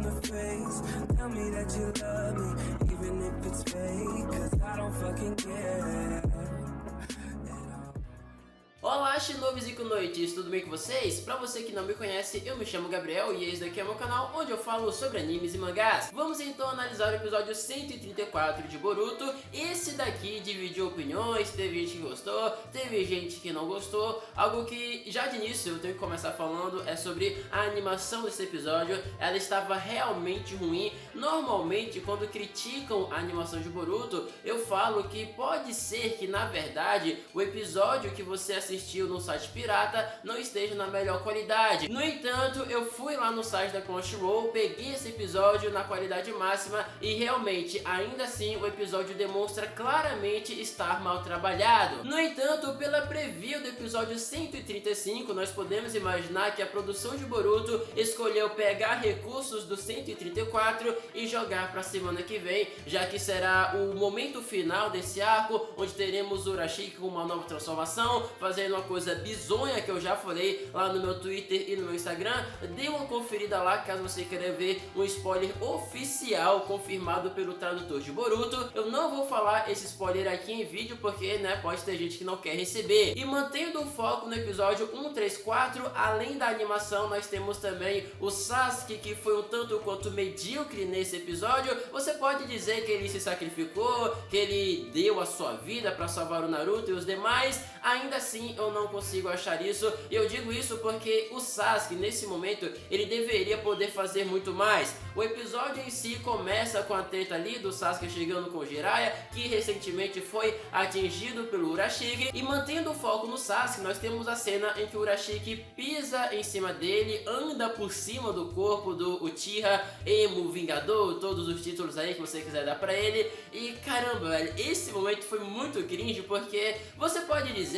your face. Tell me that you love me, even if it's fake, 'cause I don't fucking care. Olá, Shinobis e Kunoitis, tudo bem com vocês? Pra você que não me conhece, eu me chamo Gabriel e esse daqui é o meu canal onde eu falo sobre animes e mangás. Vamos então analisar o episódio 134 de Boruto. Esse daqui dividiu opiniões, teve gente que gostou, teve gente que não gostou. Algo que já de início eu tenho que começar falando é sobre a animação desse episódio. Ela estava realmente ruim. Normalmente quando criticam a animação de Boruto, eu falo que pode ser que na verdade o episódio que você assistiu no site pirata não esteja na melhor qualidade. No entanto, eu fui lá no site da Crunchyroll, peguei esse episódio na qualidade máxima e realmente, ainda assim, o episódio demonstra claramente estar mal trabalhado. No entanto, pela preview do episódio 135, nós podemos imaginar que a produção de Boruto escolheu pegar recursos do 134 e jogar para a semana que vem, já que será o momento final desse arco, onde teremos o Urashiki com uma nova transformação, fazendo uma coisa bizonha que eu já falei lá no meu Twitter e no meu Instagram. Dê uma conferida lá caso você queira ver um spoiler oficial confirmado pelo tradutor de Boruto. Eu não vou falar esse spoiler aqui em vídeo porque, né, pode ter gente que não quer receber. E mantendo o foco no episódio 134, além da animação, nós temos também o Sasuke, que foi um tanto quanto medíocre nesse episódio. Você pode dizer que ele se sacrificou, que ele deu a sua vida para salvar o Naruto e os demais. Ainda assim, eu não consigo achar isso, e eu digo isso porque o Sasuke, nesse momento, ele deveria poder fazer muito mais. O episódio em si começa com a treta ali do Sasuke chegando com o Jiraiya, que recentemente foi atingido pelo Urashiki, e mantendo o foco no Sasuke, nós temos a cena em que o Urashiki pisa em cima dele, anda por cima do corpo do Uchiha, Emo, Vingador, todos os títulos aí que você quiser dar pra ele, e caramba, velho, esse momento foi muito cringe, porque você pode dizer: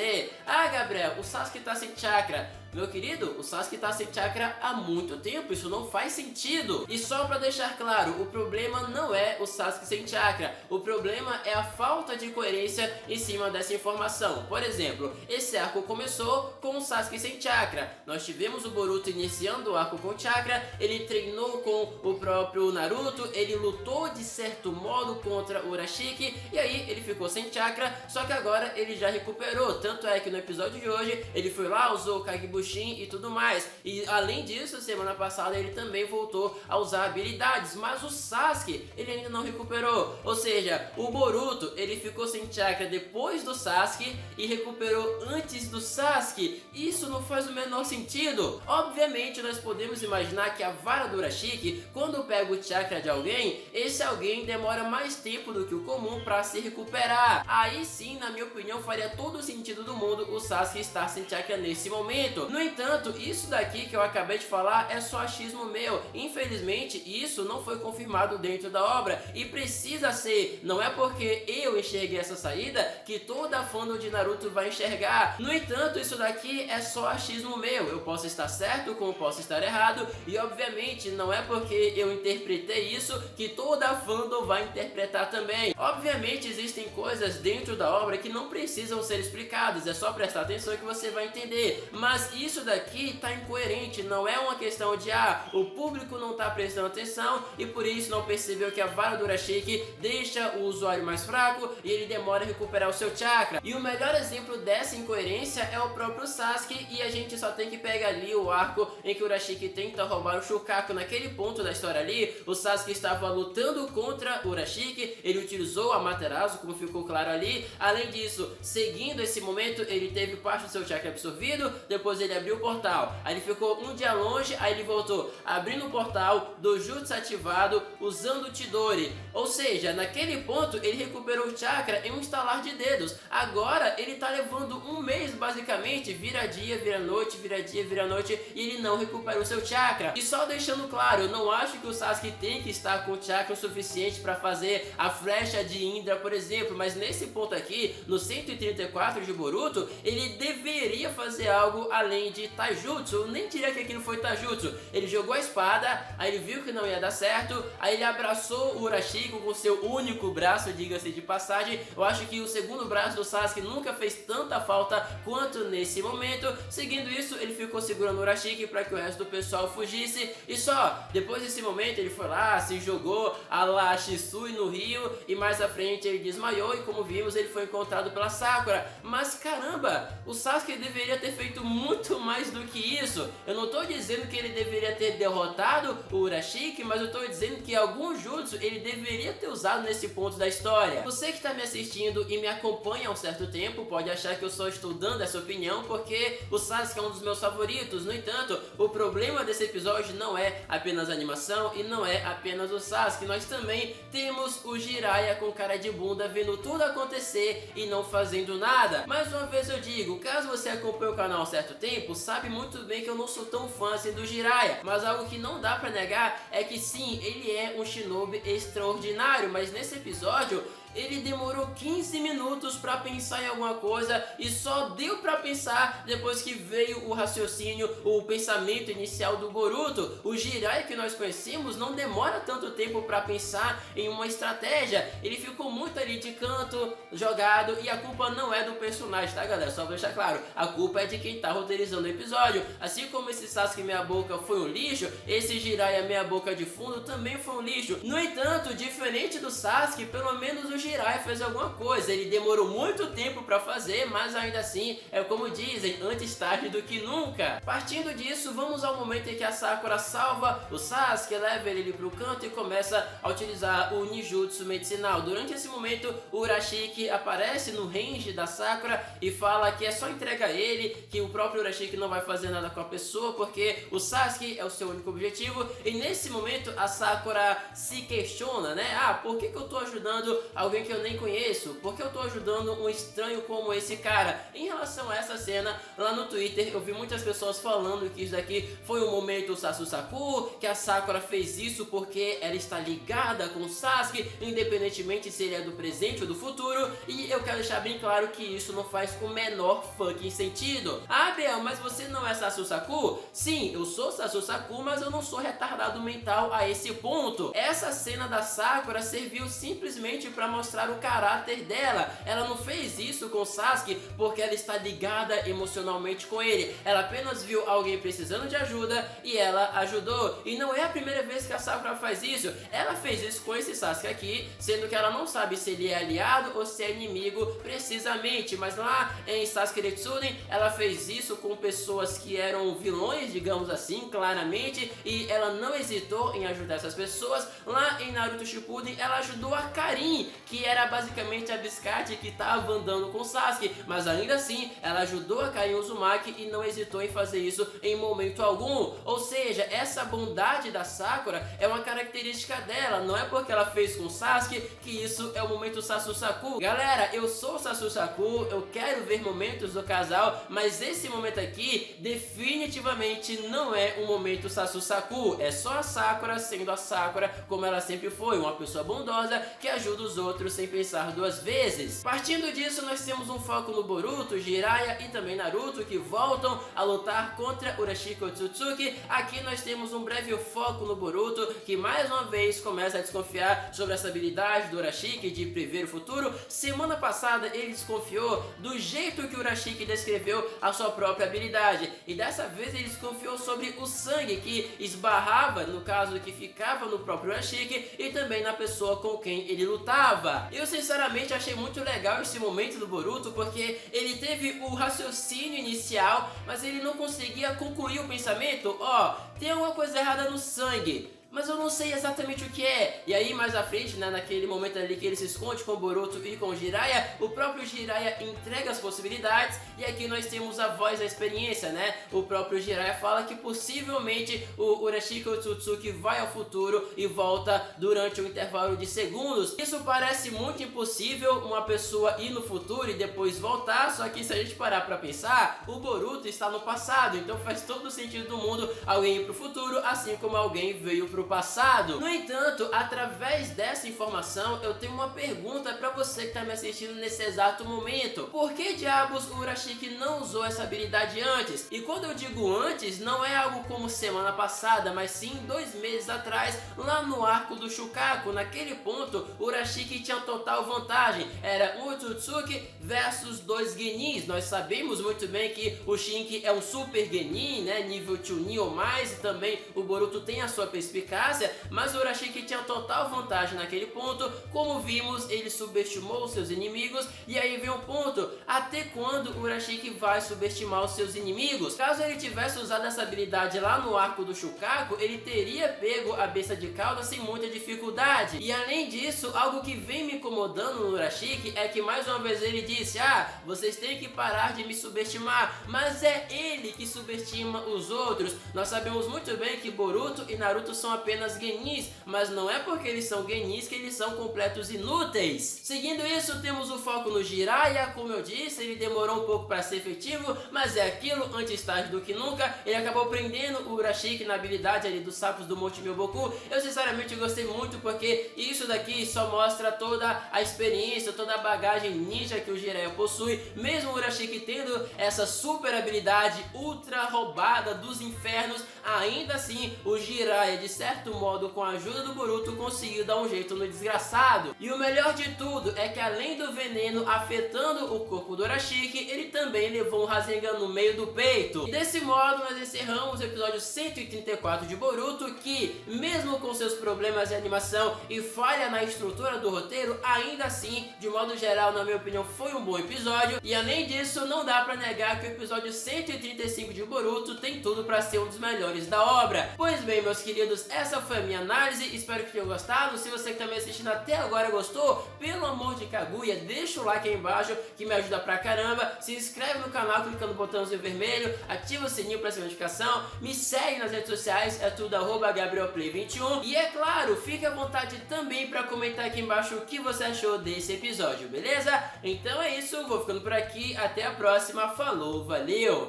ah, Gabriel, o Sasuke tá sem chakra. Meu querido, o Sasuke tá sem chakra há muito tempo, isso não faz sentido. E só pra deixar claro, o problema não é o Sasuke sem chakra, o problema é a falta de coerência em cima dessa informação. Por exemplo, esse arco começou com o Sasuke sem chakra. Nós tivemos o Boruto iniciando o arco com chakra, ele treinou com o próprio Naruto, ele lutou de certo modo contra o Urashiki, e aí ele ficou sem chakra, só que agora ele já recuperou. Tanto é que no episódio de hoje, ele foi lá, usou o Kagebushin e tudo mais. E além disso, semana passada ele também voltou a usar habilidades, mas o Sasuke, ele ainda não recuperou. Ou seja, o Boruto, ele ficou sem chakra depois do Sasuke e recuperou antes do Sasuke. Isso não faz o menor sentido. Obviamente, nós podemos imaginar que a vara do Urashiki, quando pega o chakra de alguém, esse alguém demora mais tempo do que o comum para se recuperar. Aí sim, na minha opinião, faria todo o sentido do mundo o Sasuke estar sem chakra nesse momento. No entanto, isso daqui que eu acabei de falar é só achismo meu. Infelizmente, isso não foi confirmado dentro da obra e precisa ser. Não é porque eu enxerguei essa saída que toda a fandom de Naruto vai enxergar. No entanto, isso daqui é só achismo meu. Eu posso estar certo como posso estar errado, e obviamente não é porque eu interpretei isso que toda a fandom vai interpretar também. Obviamente existem coisas dentro da obra que não precisam ser explicadas, é só prestar atenção que você vai entender. Mas isso daqui tá incoerente, não é uma questão de o público não tá prestando atenção e por isso não percebeu que a vara do Urashiki deixa o usuário mais fraco e ele demora a recuperar o seu chakra. E o melhor exemplo dessa incoerência é o próprio Sasuke, e a gente só tem que pegar ali o arco em que o Urashiki tenta roubar o Shukaku. Naquele ponto da história ali, o Sasuke estava lutando contra o Urashiki, ele utilizou a Amaterasu, como ficou claro ali. Além disso, seguindo esse momento, ele teve parte do seu chakra absorvido, depois ele abriu o portal, aí ele ficou um dia longe, aí ele voltou abrindo o portal, do Jutsu ativado, usando o Chidori. Ou seja, naquele ponto ele recuperou o chakra em um estalar de dedos. Agora ele tá levando um mês basicamente, vira dia, vira noite, vira dia, vira noite, e ele não recuperou seu chakra. E só deixando claro, eu não acho que o Sasuke tem que estar com chakra o suficiente para fazer a flecha de Indra, por exemplo, mas nesse ponto aqui, no 134 de Boruto, ele deveria fazer algo além de taijutsu. Eu nem diria que aquilo foi taijutsu. Ele jogou a espada, aí ele viu que não ia dar certo, aí ele abraçou o Urashiki com seu único braço, diga-se de passagem. Eu acho que o segundo braço do Sasuke nunca fez tanta falta quanto nesse momento. Seguindo isso, ele ficou segurando o Urashiki para que o resto do pessoal fugisse, e só depois desse momento ele foi lá, se jogou a la Shisui no rio, e mais à frente ele desmaiou, e como vimos ele foi encontrado pela Sakura. Mas caramba, o Sasuke deveria ter feito muito mais do que isso. Eu não tô dizendo que ele deveria ter derrotado o Urashiki, mas eu tô dizendo que algum jutsu ele deveria ter usado nesse ponto da história. Você que tá me assistindo e me acompanha há um certo tempo pode achar que eu só estou dando essa opinião porque o Sasuke é um dos meus favoritos. No entanto, o problema desse episódio não é apenas a animação e não é apenas o Sasuke. Nós também temos o Jiraiya com cara de bunda vendo tudo acontecer e não fazendo nada. Mais uma vez eu digo, caso você acompanhe o canal há um certo tempo, sabe muito bem que eu não sou tão fã assim do Jiraiya, mas algo que não dá pra negar é que sim, ele é um shinobi extraordinário, mas nesse episódio ele demorou 15 minutos pra pensar em alguma coisa e só deu pra pensar depois que veio o raciocínio, o pensamento inicial do Boruto. O Jiraiya que nós conhecemos não demora tanto tempo pra pensar em uma estratégia, ele ficou muito ali de canto, jogado, e a culpa não é do personagem, tá galera? Só pra deixar claro, a culpa é de quem tá roteirizando o episódio. Assim como esse Sasuke meia boca foi um lixo, esse Jiraiya meia boca de fundo também foi um lixo. No entanto, diferente do Sasuke, pelo menos o Jiraiya fez alguma coisa. Ele demorou muito tempo pra fazer, mas ainda assim, é como dizem, antes tarde do que nunca. Partindo disso, vamos ao momento em que a Sakura salva o Sasuke, leva ele pro canto e começa a utilizar o ninjutsu medicinal. Durante esse momento, o Urashiki aparece no range da Sakura e fala que é só entregar ele, que o próprio Urashiki não vai fazer nada com a pessoa, porque o Sasuke é o seu único objetivo. E nesse momento, a Sakura se questiona, né? Ah, por que eu tô ajudando alguém que eu nem conheço? Por que eu tô ajudando um estranho como esse cara? Em relação a essa cena, lá no Twitter eu vi muitas pessoas falando que isso daqui foi um momento Sasusaku, que a Sakura fez isso porque ela está ligada com o Sasuke, independentemente se ele é do presente ou do futuro, e eu quero deixar bem claro que isso não faz o menor fucking sentido. Ah, Bel, mas você não é Sasusaku? Sim, eu sou Sasusaku, mas eu não sou retardado mental a esse ponto. Essa cena da Sakura serviu simplesmente para mostrar o caráter dela. Ela não fez isso com o Sasuke porque ela está ligada emocionalmente com ele. Ela apenas viu alguém precisando de ajuda e ela ajudou. E não é a primeira vez que a Sakura faz isso. Ela fez isso com esse Sasuke aqui, sendo que ela não sabe se ele é aliado ou se é inimigo precisamente. Mas lá em Sasuke Retsuden, ela fez isso com pessoas que eram vilões, digamos assim, claramente, e ela não hesitou em ajudar essas pessoas. Lá em Naruto Shippuden, ela ajudou a Karin, que era basicamente a biscate que estava andando com o Sasuke, mas ainda assim ela ajudou a Karin Uzumaki e não hesitou em fazer isso em momento algum. Ou seja, essa bondade da Sakura é uma característica dela, não é porque ela fez com o Sasuke que isso é o momento Sasusaku. Galera, eu sou Sasusaku, eu quero ver momentos do casal, mas esse momento aqui definitivamente não é um momento Sasusaku, é só a Sakura sendo a Sakura como ela sempre foi, uma pessoa bondosa que ajuda os outros sem pensar duas vezes. Partindo disso, nós temos um foco no Boruto, Jiraiya e também Naruto que voltam a lutar contra Urashiki Otsutsuki. Aqui nós temos um breve foco no Boruto que mais uma vez começa a desconfiar sobre essa habilidade do Urashiki de prever o futuro. Semana passada ele desconfiou do jeito que o Urashiki descreveu a sua própria habilidade e dessa vez ele desconfiou sobre o sangue que esbarrava, no caso que ficava no próprio Urashiki e também na pessoa com quem ele lutava. Eu sinceramente achei muito legal esse momento do Boruto porque ele teve o raciocínio inicial, mas ele não conseguia concluir o pensamento. Ó, tem alguma coisa errada no sangue, mas eu não sei exatamente o que é. E aí mais à frente, né, naquele momento ali que ele se esconde com o Boruto e com o Jiraiya, o próprio Jiraiya entrega as possibilidades e aqui nós temos a voz da experiência, né? O próprio Jiraiya fala que possivelmente o Urashiki Otsutsuki vai ao futuro e volta durante um intervalo de segundos. Isso parece muito impossível, uma pessoa ir no futuro e depois voltar, só que se a gente parar pra pensar, o Boruto está no passado, então faz todo o sentido do mundo alguém ir pro futuro, assim como alguém veio pro pro passado. No entanto, através dessa informação, eu tenho uma pergunta pra você que tá me assistindo nesse exato momento. Por que diabos o Urashiki não usou essa habilidade antes? E quando eu digo antes, não é algo como semana passada, mas sim 2 meses atrás, lá no arco do Shukaku. Naquele ponto, o Urashiki tinha total vantagem. Era um Otsutsuki versus 2 Genins. Nós sabemos muito bem que o Shinki é um super Genin, né, nível Chunin ou mais, e também o Boruto tem a sua perspicácia, mas o Urashiki tinha total vantagem naquele ponto. Como vimos, ele subestimou os seus inimigos, e aí vem um ponto: até quando o Urashiki vai subestimar os seus inimigos? Caso ele tivesse usado essa habilidade lá no arco do Shukaku, ele teria pego a besta de cauda sem muita dificuldade. E além disso, algo que vem me incomodando no Urashiki é que mais uma vez ele disse: ah, vocês têm que parar de me subestimar, mas é ele que subestima os outros. Nós sabemos muito bem que Boruto e Naruto são apenas Genins, mas não é porque eles são Genins que eles são completos inúteis. Seguindo isso, temos o foco no Jiraiya. Como eu disse, ele demorou um pouco para ser efetivo, mas é aquilo, antes tarde do que nunca. Ele acabou prendendo o Urashiki na habilidade ali dos sapos do Monte Myoboku. Eu sinceramente gostei muito, porque isso daqui só mostra toda a experiência, toda a bagagem ninja que o Jiraiya possui. Mesmo o Urashiki tendo essa super habilidade ultra roubada dos infernos, ainda assim o Jiraiya, de certo modo, com a ajuda do Boruto, conseguiu dar um jeito no desgraçado. E o melhor de tudo é que, além do veneno afetando o corpo do Urashiki, ele também levou um Rasengan no meio do peito. E desse modo nós encerramos o episódio 134 de Boruto, que mesmo com seus problemas de animação e falha na estrutura do roteiro, ainda assim, de modo geral, na minha opinião, foi um bom episódio. E além disso, não dá pra negar que o episódio 135 de Boruto tem tudo pra ser um dos melhores da obra. Pois bem, meus queridos, essa foi a minha análise, espero que tenham gostado. Se você que tá me assistindo até agora gostou, pelo amor de Kaguya, deixa o like aí embaixo que me ajuda pra caramba. Se inscreve no canal clicando no botãozinho vermelho, ativa o sininho pra essa notificação, me segue nas redes sociais, é tudo @GabrielPlay21, e é claro, fique à vontade também pra comentar aqui embaixo o que você achou desse episódio, beleza? Então é isso, vou ficando por aqui, até a próxima, falou, valeu!